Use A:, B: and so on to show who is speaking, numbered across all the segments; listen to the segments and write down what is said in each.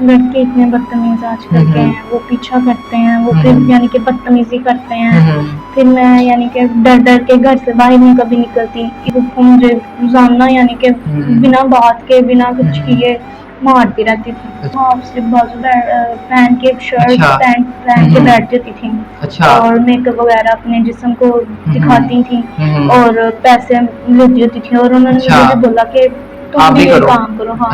A: لڑکے اتنے بدتمیز آج کل کے ہیں، وہ پیچھا کرتے ہیں، وہ پھر یعنی کہ بدتمیزی کرتے ہیں. پھر میں یعنی کہ ڈر کے گھر سے باہر نہیں کبھی نکلتی. وہ مجھے روزانہ یعنی کہ بنا بات کے بنا کچھ کیے مارتی رہتی تھی. ہاف سلیپ بازو پہن کے شرٹ پینٹ پہن کے بیٹھ جاتی تھی اور میک اپ وغیرہ اپنے جسم کو دکھاتی تھی اور پیسے لیتی ہوتی تھی. اور انہوں نے مجھے بولا کہ تم بھی یہ کام کرو. ہاں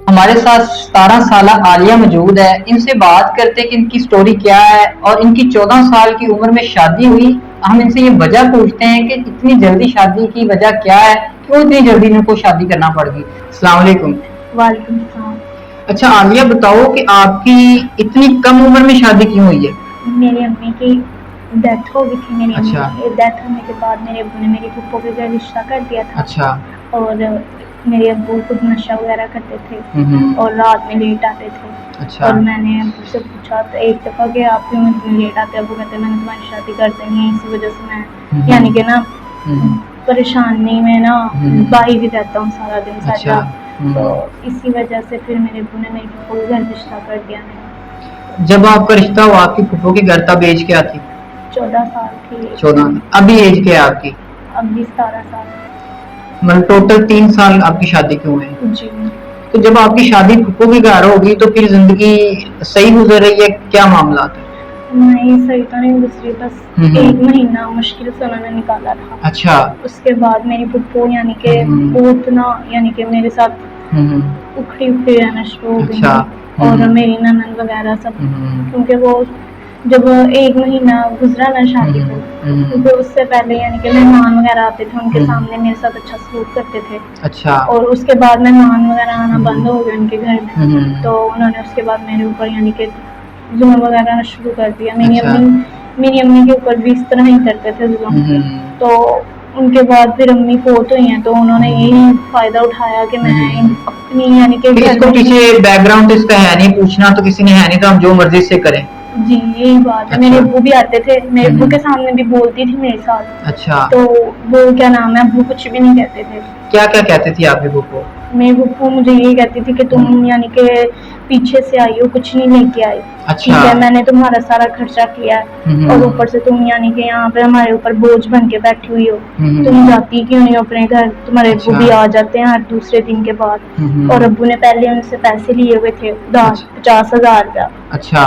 B: ہمارے ساتھ 17 سالہ عالیہ موجود ہے. ان سے بات کرتے کہ ان کی سٹوری کیا ہے اور ان کی 14 سال کی عمر میں شادی ہوئی. ہم ان سے یہ وجہ پوچھتے ہیں کہ اتنی جلدی شادی کی وجہ کیا ہے، کیوں اتنی جلدی ان کو شادی کرنا پڑ گئی. السلام علیکم.
A: وعلیکم السلام.
B: اچھا عالیہ بتاؤ کہ آپ کی اتنی کم عمر میں شادی کیوں ہوئی ہے؟
A: میری امی کی ڈیتھ ہو گئی تھی. میری امی کی ڈیتھ ہونے کے بعد میرے ابو نے میری پھپھو کے گھر رشتہ کر دیا تھا. اور میرے ابو خود نشہ وغیرہ کرتے تھے اور رات میں لیٹ آتے تھے. اور میں نے ابو سے پوچھا ایک دفعہ کہ آپ کیوں اتنے لیٹ آتے. ابو کہتے میں نے تمہاری شادی کر دینی ہے، اسی وجہ سے میں یعنی کہ نا پریشانی میں نا باہر ہی رہتا ہوں سارا دن سجا. تو اسی وجہ سے پھر میرے ابو نے میری پھپھو کے گھر رشتہ کر دیا.
B: جب آپ کا رشتہ ہوا آپ کی پھپھو کے گھر تب ایج کیا تھی؟
A: 14 سال تھی.
B: 14. ابھی ایج کیا ہے آپ کی؟
A: ابھی 17 سال.
B: مطلب ٹوٹل 3 سال آپ کی شادی کے ہوئے ہیں.
A: جی.
B: تو جب آپ کی شادی پھپھو کے گھر ہوگی تو پھر زندگی صحیح گزر رہی ہے؟ کیا معاملات ہیں؟
A: نہیں صحیح تو نہیں گزری، بس 1 مہینہ مشکل سے انہوں نے نکالا تھا.
B: اچھا. اس
A: کے بعد میری پھپھو یعنی کہ بہت نا یعنی کہ میرے ساتھ اکھڑی رہنا شروع ہو گئی. اور میری نند وغیرہ سب کیونکہ وہ جب 1 مہینہ گزرا نا شادی کو، کیونکہ اس سے پہلے یعنی کہ مہمان وغیرہ آتے تھے ان کے سامنے میرے ساتھ اچھا سلوک کرتے تھے.
B: اچھا.
A: اور اس کے بعد مہمان وغیرہ آنا بند ہو گئے ان کے گھر میں. تو انہوں نے اس کے بعد میرے اوپر یعنی کہ ظلم وغیرہ شروع کر دیا. میری امی کے اوپر بھی اس طرح ہی کرتے تھے ظلم. تو ان کے بعد پھر امی فوت ہوئی ہیں تو انہوں نے یہی فائدہ اٹھایا کہ میں اپنی یعنی کہ
B: اس کو پیچھے بیک گراؤنڈ اس کا ہے نہیں پوچھنا تو کسی نے ہے نہیں تو ہم جو مرضی سے کریں.
A: جی یہی بات ہے. میرے ابو بھی آتے تھے، میرے ابو کے سامنے بھی بولتی تھی میرے ساتھ.
B: اچھا.
A: تو وہ کیا نام ہے ابو کچھ بھی نہیں کہتے تھے.
B: کیا کیا کہتے تھی آپ کی پھپھو؟
A: میری پھپھو مجھے یہی کہتی تھی کہ تم یعنی کہ پیچھے سے آئی ہو، کچھ نہیں لے کے آئی. ٹھیک ہے میں نے تمہارا سارا خرچہ کیا ہے اور اوپر سے تم یعنی کہ یہاں پہ ہمارے اوپر بوجھ بن کے بیٹھی ہوئی ہو. تم جاتی کیوں نہیں اپنے گھر؟ تمہارے ابو بھی آ جاتے ہیں ہر دوسرے دن کے بعد. اور ابو نے پہلے ان سے پیسے لیے ہوئے تھے 50,000 روپیہ.
B: اچھا.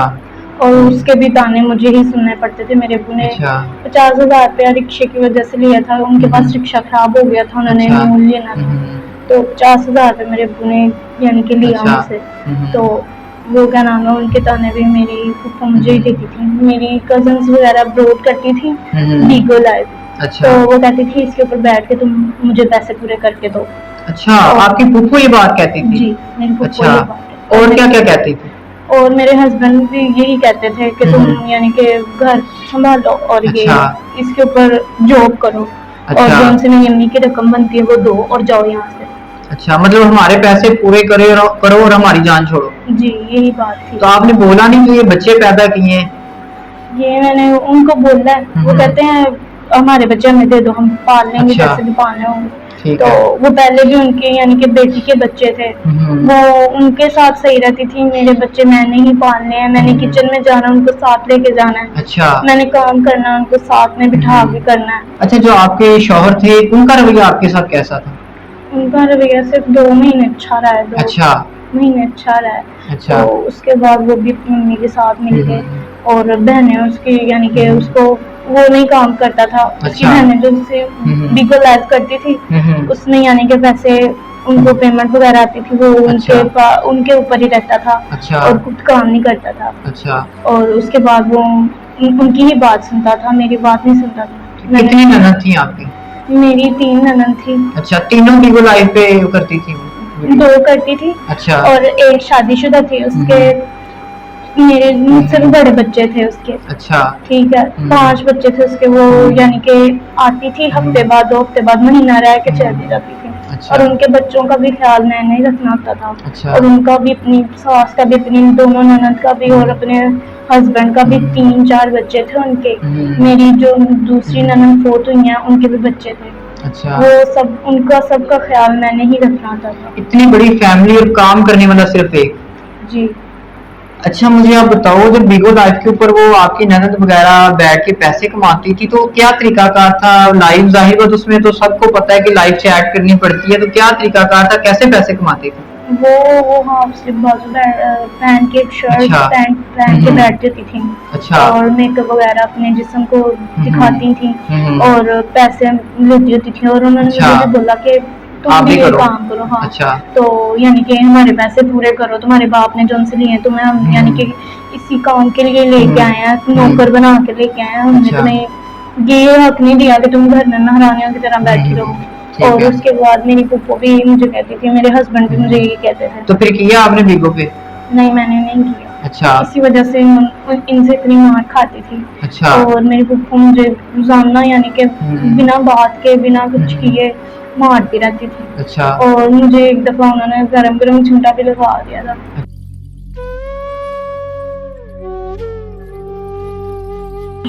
A: اور اس کے بھی تانے مجھے ہی سننے پڑتے تھے. میرے ابو نے 50,000 روپیہ رکشے کی وجہ سے لیا تھا. ان کے پاس رکشہ خراب ہو گیا تھا، انہوں نے لون لینا تھا. تو 50,000 روپے میرے ابو نے یعنی کہ لیا ان سے. تو وہ کیا نام ہے ان کے تانے بھی میری پھپھو مجھے ہی دیتی تھی. میری کزنس وغیرہ ابروڈ کرتی تھی لیگل لائف. تو وہ کہتی تھی اس کے اوپر بیٹھ کے تم مجھے پیسے پورے کر کے دو.
B: اچھا. آپ کی پھپھو یہ بات کہتی تھی؟
A: جی میری پھپھو یہ بات.
B: اور کیا کیا کہتی تھی؟
A: اور میرے ہسبینڈ بھی یہی کہتے تھے کہ تم یعنی کہ گھر سنبھالو اور یہ اس کے اوپر جاب کرو اور جو ان سے میری امی کی رقم بنتی ہے وہ دو اور جاؤ یہاں سے.
B: اچھا. مطلب ہمارے پیسے پورے کرو اور ہماری جان چھوڑو.
A: جی یہی بات تھی.
B: تو آپ نے بولا نہیں کہ یہ بچے پیدا کیے ہیں؟
A: یہ میں نے ان کو بولا ہے. وہ کہتے ہیں ہمارے بچے ہمیں دے دو، ہم پال لیں گے جیسے بھی پالنے ہوں گے. تو وہ پہلے بھی ان کے یعنی کہ بیٹی کے بچے تھے، وہ ان کے ساتھ صحیح رہتی تھی. میرے بچے میں نے ہی پالنے ہیں، میں نے کچن میں جانا ان کو ساتھ لے کے جانا ہے.
B: اچھا.
A: میں نے کام کرنا ان کو ساتھ میں بٹھا کے کرنا ہے.
B: اچھا. جو آپ کے شوہر تھے ان کا رویہ آپ کے ساتھ کیسا تھا؟
A: ان کا رویہ صرف 2 مہینے اچھا رہا ہے. 2 مہینے اچھا رہا ہے. تو اس کے بعد وہ بھی اپنی امی کے ساتھ مل گئے. اور بہنیں اس کی یعنی کہ اس کو وہ نہیں کام کرتا تھا. اس کی بہنیں جو اسے لیگل لائف کرتی تھی اس میں یعنی کہ پیسے ان کو پیمنٹ وغیرہ آتی تھی وہ ان کے اوپر ہی رہتا تھا اور خود کام نہیں کرتا تھا. اور اس کے بعد وہ ان کی ہی بات سنتا تھا، میری بات نہیں سنتا تھا.
B: کتنی نند تھی آپ کی؟
A: میری 3 نند تھی.
B: اچھا. تینوں لیگل لائف پہ کرتی تھی؟
A: 2 کرتی تھی.
B: اچھا.
A: اور ایک شادی شدہ تھی. اس کے میرے مجھ سے بھی بڑے بچے تھے اس کے.
B: اچھا.
A: ٹھیک ہے. 5 بچے تھے اس کے. وہ یعنی کہ آتی تھی ہفتے بعد 2 ہفتے بعد مہینہ رہ کے چلی جاتی تھی. اور ان کے بچوں کا بھی خیال میں نہیں رکھنا ہوتا تھا. اور ان کا بھی اپنی ساس کا بھی اپنی دونوں نند کا بھی اور اپنے ہسبینڈ کا بھی 3-4 بچے تھے ان کے. میری جو دوسری نند فوت ہوئی ہیں ان کے بھی بچے تھے.
B: اچھا
A: وہ سب ان کا سب کا خیال میں نے ہی رکھنا تھا.
B: اتنی بڑی فیملی اور کام کرنے والا صرف ایک.
A: جی.
B: اچھا مجھے آپ بتاؤ جب بیگو لائف کے اوپر وہ آپ کی نند وغیرہ بیٹھ کے پیسے کماتی تھی تو کیا طریقہ کار تھا؟ لائیو ظاہر بات اس میں تو سب کو پتا ہے کہ لائیو چیٹ کرنی پڑتی ہے، تو کیا طریقہ کار تھا، کیسے پیسے کماتی تھی؟
A: وہ ہاف سلیپ بازو پہن کے شرٹ
B: اچھا.
A: پینٹ پہن کے بیٹھ جاتی تھیں
B: اچھا.
A: اور میک اپ وغیرہ اپنے جسم کو دکھاتی تھیں اور پیسے لیتی ہوتی تھیں، اور انہوں نے
B: اچھا.
A: مجھے بھی بولا کہ تم
B: آپ
A: بھی
B: بھی
A: یہ
B: کرو.
A: کام کرو. ہاں.
B: اچھا.
A: تو یعنی کہ ہمارے پیسے پورے کرو، تمہارے باپ نے جو ان سے لیے تمہیں ہم یعنی کہ اسی کام کے لیے لے کے آئے ہیں، نوکر بنا کے لے کے آئے ہیں، ہم نے
B: اچھا.
A: تمہیں یہ حق نہیں دیا کہ تم گھر میں مہارانیوں کی طرح بیٹھی رہو.
B: ٹھیک
A: اور
B: ہے.
A: اس کے بعد میری پھپھو بھی مجھے کہتی تھی، میرے ہسبینڈ بھی مجھے یہی کہتے تھے.
B: تو پھر کیا آپ نے بیگو پہ؟
A: نہیں میں نے نہیں کیا.
B: اچھا.
A: اسی وجہ سے ان سے اتنی مار کھاتی تھی.
B: اچھا.
A: اور میری پھپھو مجھے روزانہ یعنی کہ بنا بات کے بنا کچھ کیے مارتی رہتی تھی.
B: اچھا.
A: اور مجھے ایک دفعہ انہوں نے گرم گرم چمٹا بھی لگا دیا تھا.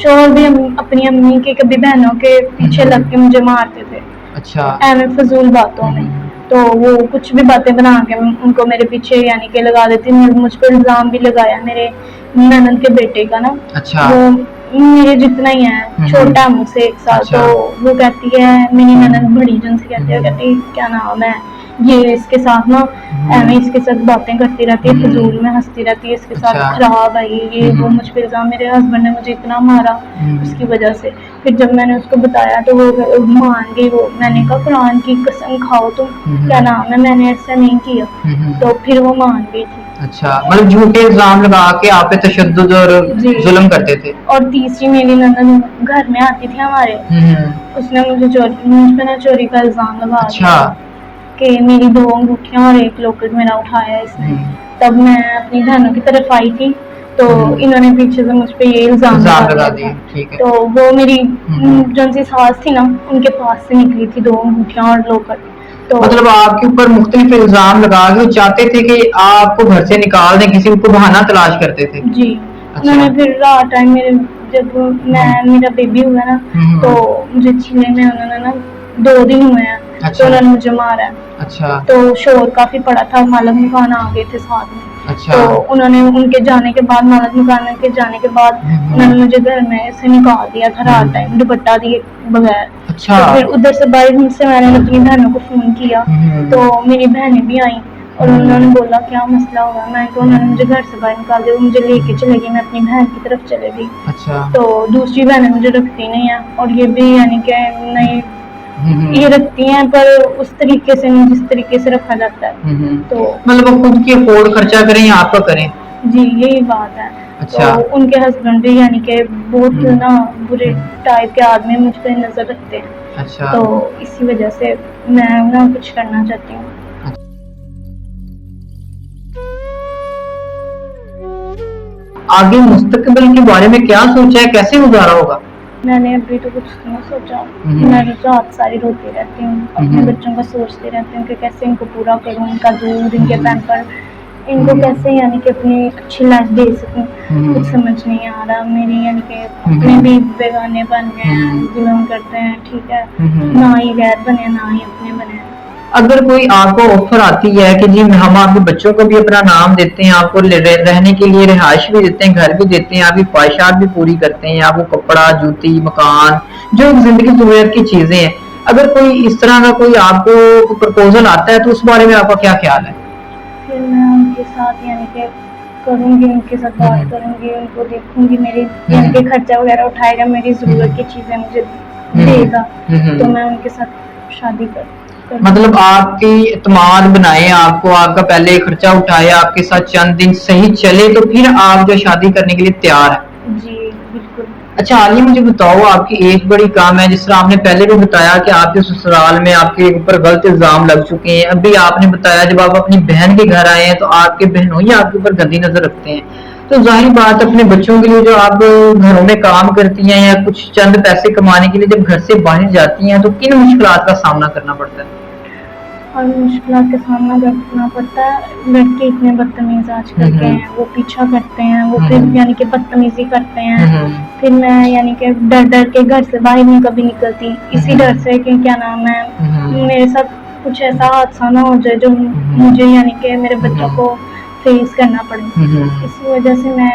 A: شوہر بھی اپنی امی کے کبھی بہنوں کے پیچھے لگ کے مجھے مارتے تھے.
B: اچھا.
A: ایویں فضول باتوں میں. تو وہ کچھ بھی باتیں بنا کے ان کو میرے پیچھے یعنی کہ لگا دیتی. مجھ پہ الزام بھی لگایا میرے نند کے بیٹے کا نا.
B: اچھا.
A: وہ میرے جتنا ہی ہے، چھوٹا ہے مجھ سے 1 سال. تو وہ کہتی ہے میری نند بڑی جن سے کہتی ہے، کہتی کیا نام ہے یہ اس کے ساتھ نا ایویں اس کے ساتھ باتیں کرتی رہتی ہے، فضول میں ہنستی رہتی ہے، اس کے ساتھ خراب ہے یہ وہ. مجھ پہ الزام، میرے ہسبینڈ نے مجھے اتنا مارا اس کی وجہ سے. پھر جب میں نے اس کو بتایا تو وہ مان گئی. وہ میں نے کہا قرآن کی قسم کھاؤ تم، کیا نام ہے میں نے ایسا نہیں کیا. تو پھر وہ مان گئی تھی.
B: اچھا مطلب جھوٹے الزام لگا کے آپ پہ تشدد اور ظلم کرتے تھے.
A: اور تیسری میری نند گھر میں آتی تھی ہمارے، اس نے مجھ پہ چوری کا الزام لگا دیا کہ میری 2 انگوٹھیاں اور 1 لوکٹ میرا اٹھایا اس نے. تب میں اپنی بہنوں کی طرف آئی تھی تو انہوں نے پیچھے سے مجھ پہ یہ الزام لگا دیا. تو وہ میری جو سی ساس تھی نا ان کے پاس سے نکلی تھی 2 انگوٹھیاں اور لوکٹ. تو
B: مطلب آپ کے اوپر مختلف الزام لگا کے وہ چاہتے تھے کہ آپ کو گھر سے نکال دیں، کسی کو بہانہ تلاش کرتے تھے.
A: جی. انہوں نے پھر رات ٹائم جب میرا بیبی ہوا نا تو مجھے چلے میں انہوں نے نا 2 دن ہوئے ہیں تو انہوں نے مجھے مارا ہے.
B: اچھا.
A: تو شور کافی پڑا تھا، مالک مکان آ گئے تھے ساتھ میں.
B: اچھا.
A: تو انہوں نے ان کے جانے کے بعد، مالک مکان کے جانے کے بعد انہوں نے مجھے گھر میں سے نکال دیا تھا رات ٹائم دوپٹہ دیے بغیر.
B: اچھا.
A: تو پھر ادھر سے باہر سے میں نے اپنی بہنوں کو فون کیا تو میری بہنیں بھی آئیں اور انہوں نے بولا کیا مسئلہ ہوگا. میں تو انہوں نے مجھے گھر سے باہر نکال دیا، مجھے لے کے چلے گئی، میں اپنی بہن کی طرف چلے گئی.
B: اچھا.
A: تو دوسری بہنیں مجھے رکھتی نہیں ہیں اور یہ بھی یعنی کہ نہیں یہ رکھتی ہیں پر اس طریقے سے نہیں جس طریقے سے رکھا جاتا ہے. تو
B: مطلب وہ خود کی افورڈ خرچہ کریں یا آپ کا کریں.
A: جی یہی بات ہے.
B: اچھا.
A: تو ان کے ہسبینڈ بھی یعنی کہ بہت نا برے ٹائپ کے آدمی مجھ پہ نظر رکھتے ہیں.
B: اچھا.
A: تو اسی وجہ سے میں نا کچھ کرنا چاہتی ہوں.
B: آگے مستقبل کے بارے میں کیا سوچا ہے، کیسے گزارا ہوگا؟
A: میں نے ابھی تو کچھ نہیں سوچا. میں رات ساری روتی رہتی ہوں، اپنے بچوں کا سوچتی رہتی ہوں کہ کیسے ان کو پورا کروں، ان کا دودھ، ان کے پیمپر، ان کو کیسے یعنی کہ اپنی اچھی لائف دے سکوں. کچھ سمجھ نہیں آ رہا. میری یعنی کہ اپنے بھی بیگانے بن گئے ہیں، ظلم کرتے ہیں. ٹھیک ہے، نہ ہی غیر بنے نہ ہی اپنے بنے.
B: اگر کوئی آپ کو آفر آتی ہے کہ جی ہم آپ کے بچوں کو بھی اپنا نام دیتے ہیں، آپ کو رہنے کے لیے رہائش بھی دیتے ہیں، گھر بھی دیتے ہیں، آپ کی خواہشات بھی پوری کرتے ہیں، آپ کو کپڑا، جوتی، مکان، جو زندگی ضرورت کی چیزیں ہیں، اگر کوئی اس طرح کا کوئی آپ کو پرپوزل آتا ہے تو اس بارے میں آپ کا کیا خیال ہے؟
A: پھر میں ان کے ساتھ یعنی کہ کروں گی، ان کے ساتھ بات کروں گی، ان کو دیکھوں گی، میری یعنی کہ خرچہ وغیرہ اٹھائے گا، میری ضرورت کی چیزیں مجھے دے گا تو میں ان کے ساتھ شادی کروں.
B: مطلب آپ کی اعتماد بنائے، آپ کو آپ کا پہلے خرچہ اٹھائے، آپ کے ساتھ چند دن صحیح چلے تو پھر آپ جو شادی کرنے کے لیے تیار ہیں.
A: جی بالکل.
B: اچھا عالیہ مجھے بتاؤ، آپ کی ایک بڑی کام ہے جس طرح آپ نے پہلے بھی بتایا کہ آپ کے سسرال میں آپ کے اوپر غلط الزام لگ چکے ہیں. ابھی آپ نے بتایا جب آپ اپنی بہن کے گھر آئے ہیں تو آپ کے بہنوں ہی آپ کے اوپر گندی نظر رکھتے ہیں. تو ظاہر بات اپنے بچوں کے لیے جو آپ گھروں میں کام کرتی ہیں یا کچھ چند پیسے کمانے کے لیے جب گھر سے باہر جاتی ہیں تو کن مشکلات کا سامنا کرنا پڑتا ہے؟
A: اور مشکلات کا سامنا کرنا پڑتا ہے. لڑکے اتنے بدتمیز آج کل کے ہیں، وہ پیچھا کرتے ہیں، وہ پھر یعنی کہ بدتمیزی کرتے ہیں. پھر میں یعنی کہ ڈر ڈر کے گھر سے باہر نہیں کبھی نکلتی، اسی ڈر سے کہ کیا نام ہے میرے ساتھ کچھ ایسا حادثہ نہ ہو جائے جو مجھے یعنی کہ میرے بچوں کو فیس کرنا پڑے. اسی وجہ سے میں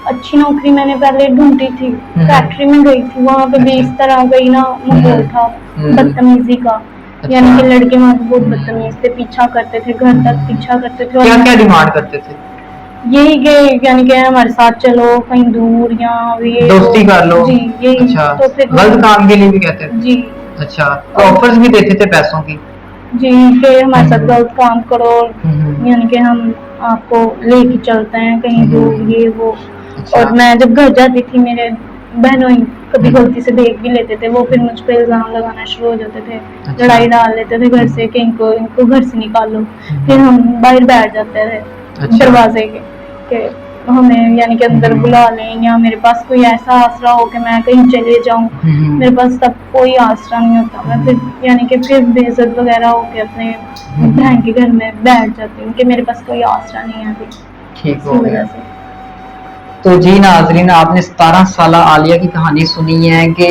A: اچھی نوکری میں نے پہلے ڈھونڈی تھی، فیکٹری میں گئی تھی، وہاں پہ بھی اس طرح گئی نا ماحول تھا بدتمیزی کا، یعنی کہ لڑکے وہاں پہ بہت بدتمیز تھے، پیچھا کرتے تھے، گھر تک پیچھا کرتے تھے.
B: کیا کیا ڈیمانڈ کرتے تھے؟
A: یہی کہ یعنی کہ ہمارے ساتھ چلو کہیں دور یا
B: دوستی کر لو.
A: جی یہی.
B: اچھا.
A: تو پھر
B: غلط کام کے لیے بھی کہتے تھے؟
A: جی.
B: اچھا. آفرز بھی دیتے تھے پیسوں کی؟
A: جی کہ ہمارے ساتھ غلط کام کرو، یعنی کہ ہم آپ کو لے کے چلتے ہیں کہیں دور یہ وہ. اور میں جب گھر جاتی تھی میرے بہنوں کبھی غلطی سے دیکھ بھی لیتے تھے، وہ پھر مجھ پہ الزام لگانا شروع ہو جاتے تھے، لڑائی ڈال لیتے تھے گھر سے کہ ان کو گھر سے نکالو. پھر ہم باہر بیٹھ جاتے تھے دروازے کے کہ ہمیں یعنی کہ اندر بلا لیں، یا میرے پاس کوئی ایسا آسرا ہو کہ میں کہیں چلے جاؤں. میرے پاس تب کوئی آسرا نہیں ہوتا، میں پھر یعنی کہ پھر بے عزت وغیرہ ہو کے اپنے بہن کے گھر میں بیٹھ جاتی ہوں کہ میرے پاس کوئی آسرا نہیں ہے ابھی.
B: ٹھیک ہو گیا. تو جی ناظرین، آپ نے 17 سالہ عالیہ کی کہانی سنی ہے کہ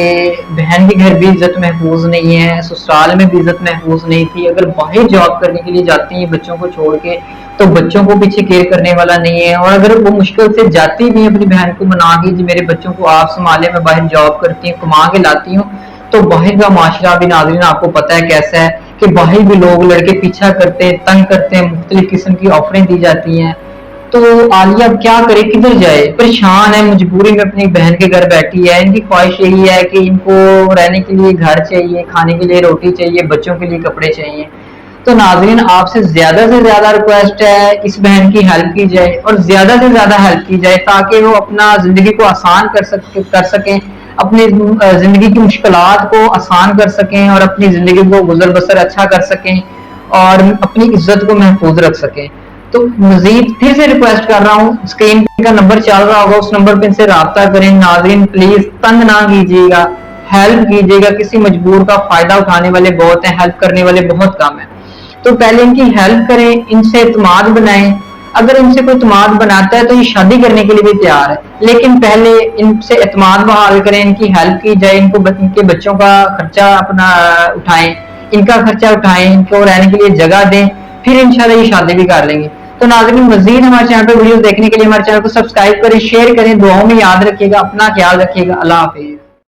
B: بہن کے گھر بھی عزت محفوظ نہیں ہے، سسرال میں بھی عزت محفوظ نہیں تھی. اگر باہر جاب کرنے کے لیے جاتی ہیں بچوں کو چھوڑ کے تو بچوں کو پیچھے کیئر کرنے والا نہیں ہے، اور اگر وہ مشکل سے جاتی بھی اپنی بہن کو منا کے جی میرے بچوں کو آپ سنبھالے، میں باہر جاب کرتی ہوں کما کے لاتی ہوں، تو باہر کا معاشرہ بھی ناظرین آپ کو پتہ ہے کیسا ہے کہ باہر بھی لوگ لڑکے پیچھا کرتے ہیں، تنگ کرتے ہیں، مختلف قسم کی آفریں دی جاتی ہیں. تو عالیہ اب کیا کرے، کدھر جائے؟ پریشان ہے، مجبوری میں اپنی بہن کے گھر بیٹھی ہے. ان کی خواہش یہی ہے کہ ان کو رہنے کے لیے گھر چاہیے، کھانے کے لیے روٹی چاہیے، بچوں کے لیے کپڑے چاہیے. تو ناظرین آپ سے زیادہ ریکویسٹ ہے اس بہن کی ہیلپ کی جائے، اور زیادہ سے زیادہ ہیلپ کی جائے تاکہ وہ اپنا زندگی کو آسان کر سکیں، اپنی زندگی کی مشکلات کو آسان کر سکیں، اور اپنی زندگی کو گزر بسر اچھا کر سکیں، اور اپنی عزت کو محفوظ رکھ سکیں. تو مزید پھر سے ریکویسٹ کر رہا ہوں، اسکرین کا نمبر چل رہا ہوگا، اس نمبر پہ ان سے رابطہ کریں. ناظرین پلیز تنگ نہ کیجیے گا، ہیلپ کیجیے گا. کسی مجبور کا فائدہ اٹھانے والے بہت ہیں، ہیلپ کرنے والے بہت کم ہیں. تو پہلے ان کی ہیلپ کریں، ان سے اعتماد بنائیں. اگر ان سے کوئی اعتماد بناتا ہے تو یہ شادی کرنے کے لیے بھی تیار ہے، لیکن پہلے ان سے اعتماد بحال کریں، ان کی ہیلپ کی جائے، ان کے بچوں کا خرچہ اپنا اٹھائیں، ان کا خرچہ اٹھائیں، ان کو رہنے کے لیے جگہ دیں، پھر انشاءاللہ یہ شادی بھی کر لیں گے. تو ناظرین مزید ہمارے چینل پہ ویڈیوز دیکھنے کے لیے ہمارے چینل کو سبسکرائب کریں، شیئر کریں، دعاؤں میں یاد رکھیے گا، اپنا خیال رکھیے گا. اللہ حافظ.